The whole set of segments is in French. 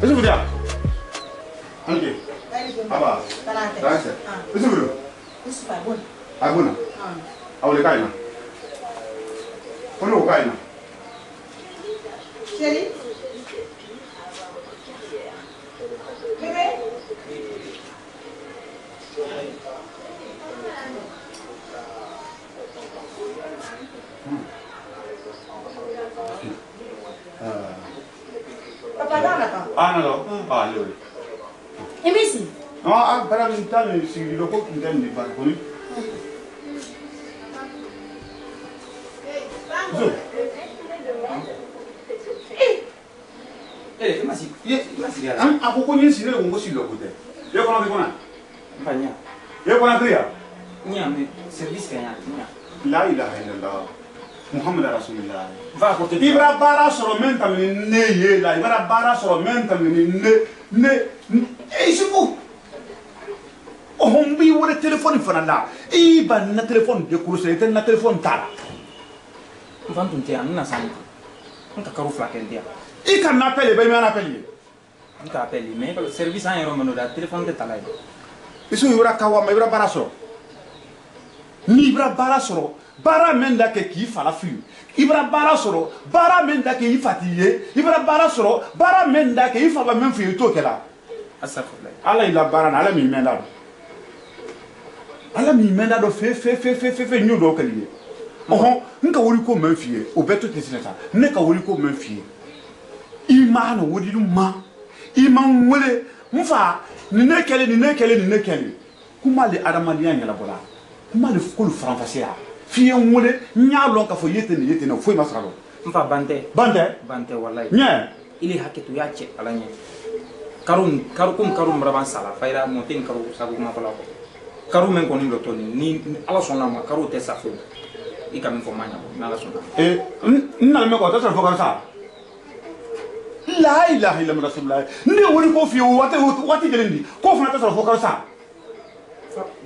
Est-ce que vous dites? Ok. Ah bah. Est-ce que vous dites? Isso vai bom. Ah bon. Ah vous les caïna. On est au caïna. Chérie. Bébé. Papa dans là. Ah non, ah allez. Et Messi. Non, ah par exemple, si le coq qui donne des balcons. Masih ya. Aku ko nyi sire ngo si lo kote. Ye ko na be kona. Fanya. Ye ko na kriya. Nya me service kaya nya. La ilaha illallah. Muhammad rasulullah. Va ko te. Ibra bara soro menta ni ne ye la. Ibra bara soro menta ni ne. Isibu. O hombi wala téléphone fana la. Iba na téléphone de kuruse ete na téléphone tara. Vantu te anna san. Nka karu flakel dia. I kan appelle be me an appelle. Nka appelle mais le service en yero meno da téléphone de talay. Isu ibra kawa ma ibra bara soro. Ni ibra bara soro. Bara menda ke ki fala fu. Ibra bara soro. Bara menda ke ifatiye. Ibra bara soro. Bara menda ke ifa ba men fu to kela. Asafullah. Ala ila bara na ala mi menda do. Ala mi menda do fe nyudo kaliye. Oho nka wori ko men fie. O beto tesineta. Ne ka wori ko men fie. Ima na wodi ma. Ima nwele mfa ni ne kele. Kuma le adamadiya ngala bola. Kuma le fukulu franfasiya. Fie nwele nya lon ka fo yete na fo ma sara. Mfa bante wallahi. Nya Ili haketu ya che alanya. Karum mraban sala faira motin karu sabu ma fala ko. Karu men ko ni do toni ni ala sonna ma karu te safu. Ika men ko manya na ala sonna. Nna me ko ta sara fo ka sa. La ilaha illallah rasulullah. Ne wori ko fi wati jelendi. Ko fana ta sara fo ka sa.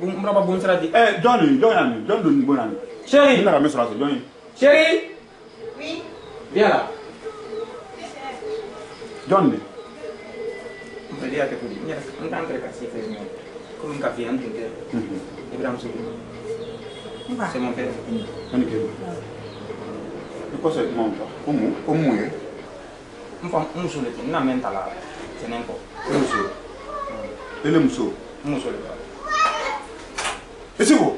Mraba bon sera di. Don ni bonani. Chérie, Ina me sara Johnny. chérie, Oui. viens là. Johnny. On peut dire que tu dis, on t'a entré casser fait mieux. Comme un café en tinter. Ibrahim Soudi. C'est mon père. Ani ke. Ko se mon pa. Como ye? Un solo, una menta la. C'est n'importe. Muso. Ele muso. Un solo. Ese ko.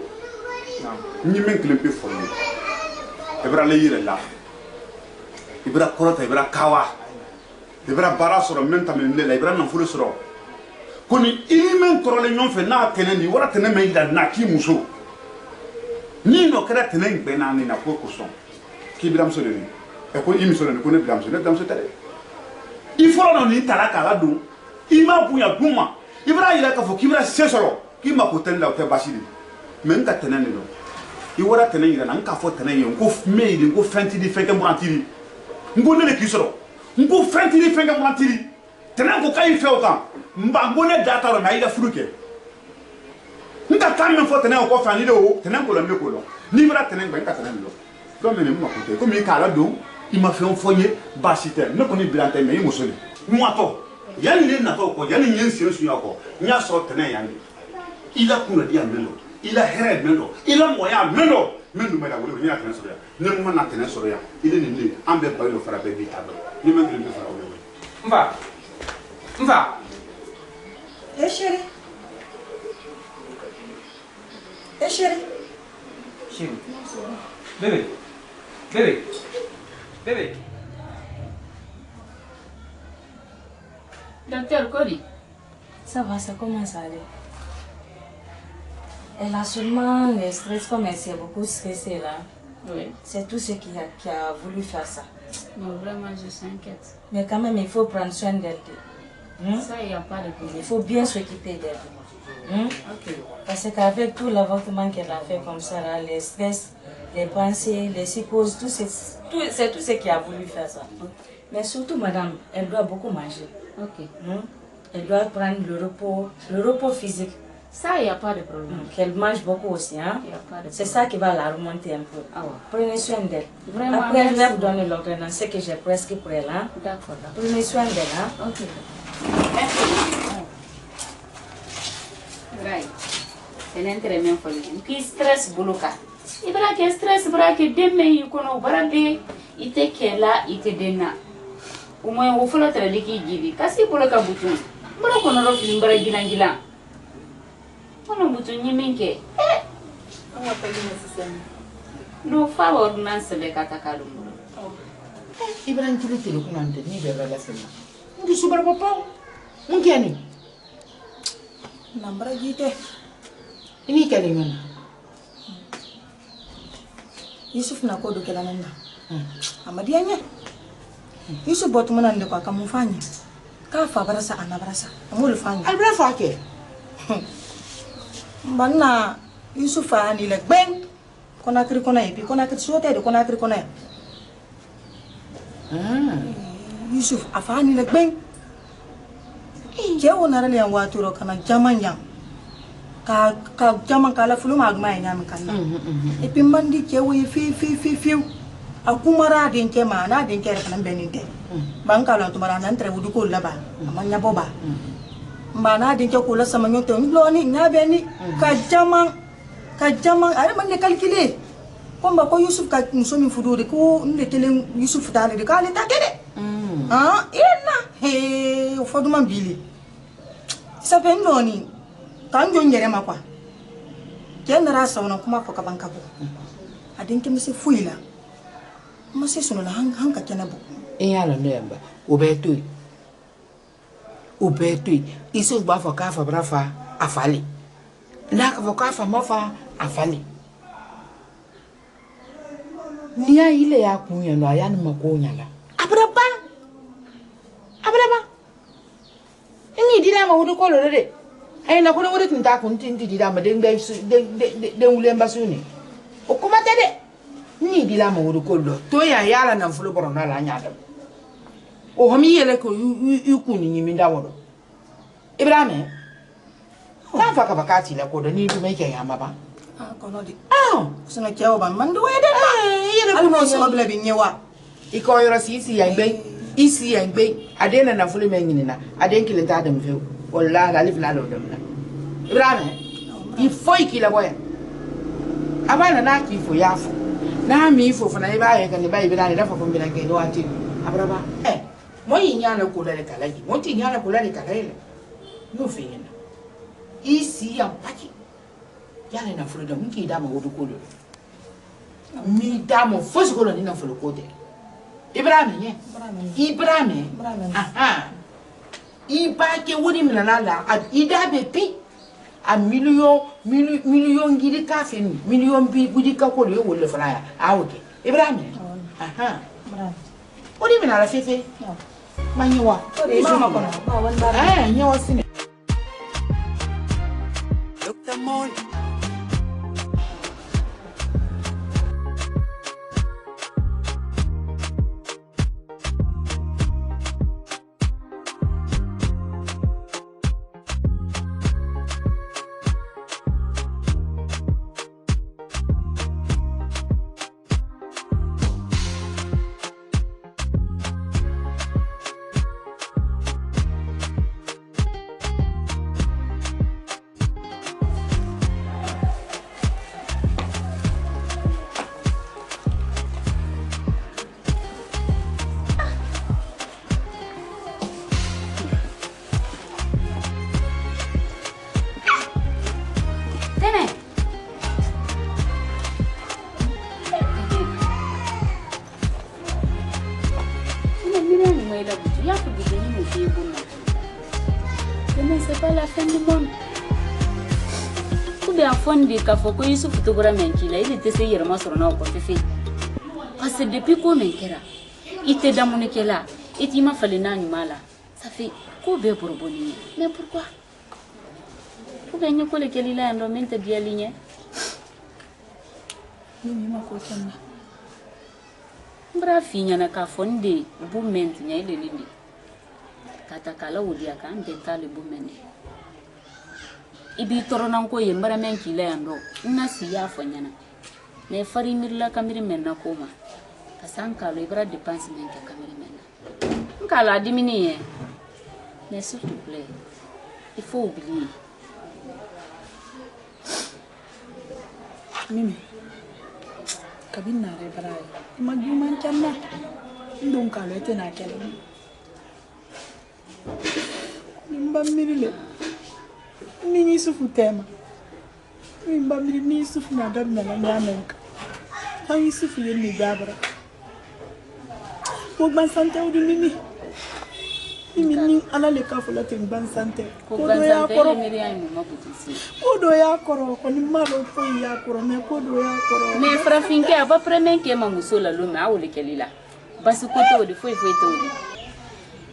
Non. Ni men kelen pe fo ni. Ibra le yire la. Ibra korota ibra kawa. Ibra bara soro men tamel ne la ibra na fulu soro. Koni men korole nyon fe na teneni wala teneme ida na ki muso. Ni no kera tenen gbe na ni na ko son. Ki ibra mso de ni. E ko imi so de ko ne ibra mso tare. Il faut non ni talaka la do. Ima bunya guma. Ibra ila ka fo ki ibra se soro. Ki ma ko ten la te basidi. Men ka teneni do. I wara tenen ira na nka fo tenen ye ngo meidi ngo fenti di feke murantiri. Ngo ne ki soro. Ngo fenti di feke murantiri. Tenen ko kai fe o kan. Mba ngo ne data ro na ida furuke. Nka kan men fo tenen ko fani de o tenen ko lo me ko lo. Ni ibra tenen gba nka tenen lo. Do me ne mo ko te ko mi ka la do. Il m'a fait un foyer basitaire. Ne connais pas mais il m'a sonné. Moi, toi, il y a une ligne à toi, il y a une ligne sur le encore. Il y a sorti un yann. Il a pour le dire melo. Il a heré melo. Il a moyen melo. Mais nous, madame, vous venez à tenir sur rien. Ne m'en a tenir sur rien. Il est né. En bête, il faut faire la bête. Il m'a dit de faire On va. Eh chérie. Eh chérie. Chérie. Bébé. Bébé. Bébé. Docteur Cody. Ça va, ça commence à aller. Elle a seulement le stress, comme elle s'est beaucoup stressée là. Oui. C'est tout ce qui a voulu faire ça. Non, vraiment, je s'inquiète. Mais quand même, il faut prendre soin d'elle. Ça, il n'y a pas de problème. Il faut bien s'occuper d'elle. Ok. Parce qu'avec tout l'avortement qu'elle a fait comme ça, là, les stress, les pensées, les psychoses, c'est tout ce qui a voulu faire ça. Mais surtout, madame, elle doit beaucoup manger. Ok. Elle doit prendre le repos physique. Ça, il n'y a pas de problème. Qu'elle mange beaucoup aussi. Hein? C'est ça qui va la remonter un peu. Ah ouais. Prenez soin d'elle. Vraiment, après, je vais merci. vous donner l'ordonnance que j'ai presque pour elle. Hein? D'accord. Prenez soin d'elle. Hein? Ok. Right. Tenentre men foli. Ki stress buluka. Ibra ke stress bra ke demme yukono barabe ite kela ite denna. Umoy wo folo tere liki jibi. Kasi buluka butun. Mbara kono ro film bara gila. Kono butun nyiminke. Nga pali na sisemi. No fa ordonnance be katakalu. Ibrahim kili tele kunante ni be relation. Ngi subar papa. Ngi ani. Nambara jite. Ini kali mana? Yusuf na kodo kela nanda. Amadianya. Yusuf botu manande kwa kamufanya. Kafa barasa anabarasa. Amulu fanya. Albra fa ke. Banna Yusuf ani le beng. Kona kiri kona ipi kona kiri sote de kona kiri kona. Yusuf afani le beng. Ke wonara le waturo kana jamanya. Ka jaman kala fulu magma ina mi kanna. Ipi mandi ke wo fi. Akumara din ke mana din ke kana beninte. Bankala tumara nan tre wudu ko laba. Amanya boba. Mbana din ke ko la sama nyoto ngloni ngabeni ka jaman are man ne calculer. Komba ko Yusuf ka musomi fudure ko nde tele Yusuf dale de kale takede. Ina he o fodu man bili. Sa pendoni kan jo nyere makwa. Kenara sauna kuma ko kabanka bo. Adin ke mse fuila. Mase sunu la hanka kenabo. Yala lemba. Ubetui. Isu ba fa ka fa brafa afali. Na ka fa fa mafa afali. Nia ile ya kunya no ayani makunya la. Abraba. Ini dila ma wudu ko lore. Ai na ko wudu tinta kun tinti dila ma den ulemba suni. O kuma tede. Ni dila ma wudu ko lo. To ya yala na fulo boro na la nyada. O homi yele ko yukuni nyimi ndawodo. Ibrahim. Na fa ka bakati la ko do ni du me ke yama ba. Kono di. Suna kyawo ban man duwe de la. Almo so obla bi nyewa. Iko yoro isi ya ngbe adena na fulo me nyina aden kilenta adam fe wallahi la lif la do dem na Ibrahim il faut qu'il la boya abana na ki fo yafo na mi fo na iba ye kan iba Ibrahim da fa ko mbina ke do ati abraba mo yinya na ko la kala ji mo ti nya na ko la kala ile no fe yena isi ya paki yale na fulo da munki da ma wodo ko do mi da mo fo ko ni na fulo ko de Ibrahim. Iba ke wodi minala ida be pi a million gidi ka fe ni million bi budi ka ko le wole fala ya awoke Ibrahim. Wodi minala fefe. Manyiwa. Mama kono. Ba wan ba. Nyawa sine. Dr. Mon. Fondi ka fo ko Yusuf to gora men kila ile te se yere masoro na ko fefe parce que depuis ko men kera ite damone kela iti ma fale na nyumala ça fait ko be borboni mais pourquoi ko be nyoko le kelila ndo mente dia ligne Ni ma ko tanna. mbra finya na ka fonde bu mente nya ile lindi kata kala wudi aka ande tale bu mende ibi toronan ko yembara men kila yando na siya fonyana me fari mirla kamiri menna koma kasan kalo ibra dépense men ke kamiri menna nkala dimini ye Mais s'il te plaît, il faut oublier. Mimi, kabina rebara. Maguman chana. Donc à l'être na quel. Nimba mirile. Nini sufu tema. Nimba mirile ni sufu na dam na na menka. Hawi sufu ye ni babara. Mo ban sante o di Mimi. Mimi ni ala le ka fola te ban sante. Ko ban sante le miri ay mo mabutisi. Kodo ya koro ko ni malo ko ya koro me kodo ya koro. Me frafinke aba premen ke mamuso la lo me awole kelila. Basi ko to di foi to di.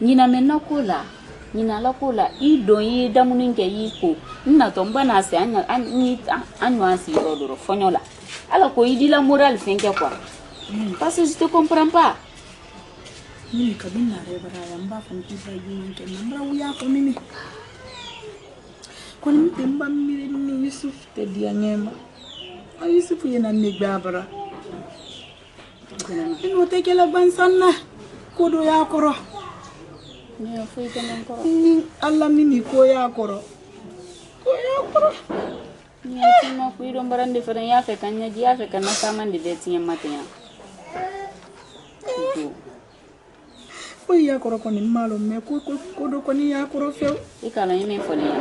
Nyina menna ko la. Nyina la ko la I don yi damunin ke yi ko. Nna to mbana se anya anwa si rodoro fonyola. Ala ko yi di la moral finke quoi. Parce que je te comprends pas. Mimi kabina rebara ya mba fanti ba yi ke nambra uya ko Mimi. Ko ni temba mire ni Yusuf te dia nyema. Ay Yusuf yena ni babara. Ino te kela bansanna kodo ya koro. Ni foi tenen koro. Ni alla Mimi ko ya koro. Ko ya koro. Ni ati ma fu ido mbarande fere ya fe kanya ji ya fe kana sama ndi de tinya matenya. Ko ya koro ko ni malo me ko do ko ni ya koro feo. Ikala yeme fole ya.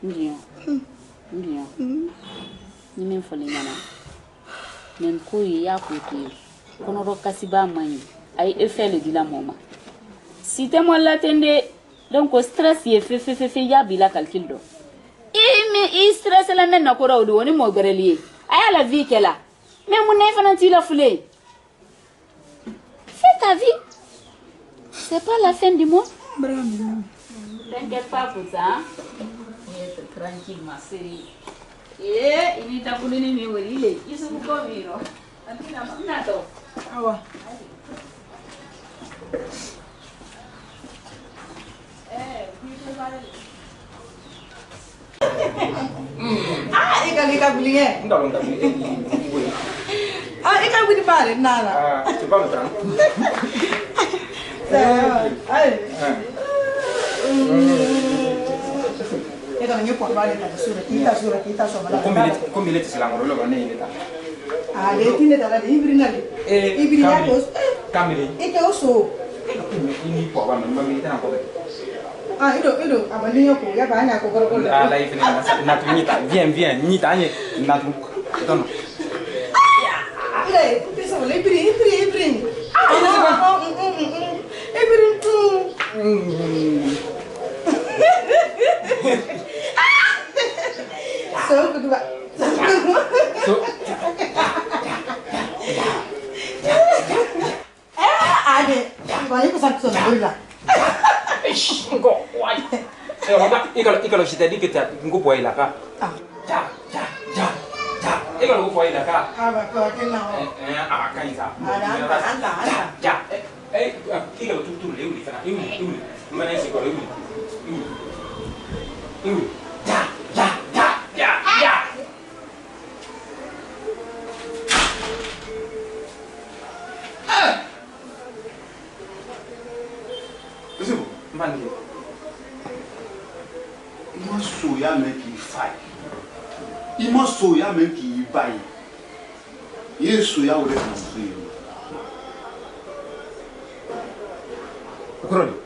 Ndio. Ndio. Ni men fole yana. Men ko ya ko ti. Kono ro kasiba mani. Ay effet le dila moma. Si te mo la tende donc stress ye fe ya bila calcul do. I stress la men na ko rawdo woni mo bereli. Ay la vie kela. Mais mon enfant tu la foulé. Fais ta vie. C'est pas la fin du mois. Bravo. T'inquiète pas pour ça. Être tranquille ma chérie. Il est à vous donner mes mots. Il se vous convient. Awa. Ah, ika buliye. Nda longa bi. Ah, ika budi bare nala. Ah, tu parles tran. Ai. Ika ngi po bare ta sura kita so mala. Come le ti la ngoro lo ne ile ta. Ah, le tine ta la ibri nali. Ibri ya ko. Kamili. Ike oso. Ini po ba ma mi ta ko. Ah, ido abaliyo ko ya ba nya ko goro. Ah, la ifine na tu ni ta. Viens, ni ta ni na tu. Don. Ile, pisa le ibri. Ibri tu. So kedua. So Ade, banyak pesan sana berilah. Ngo, wai. Ikalo si tadi kita ngo poai la ka. Ja. Ikalo ngo poai la ka. Apa kau kenal? Kan isa. Anda. Ja. Ikalo tu leu ni fana. Iu. Mana si ko leu ni. Iu. Ja. Mandi. Ima soya men ki fai. Ima soya men ki bai. Ye soya ore na free. Okoroni.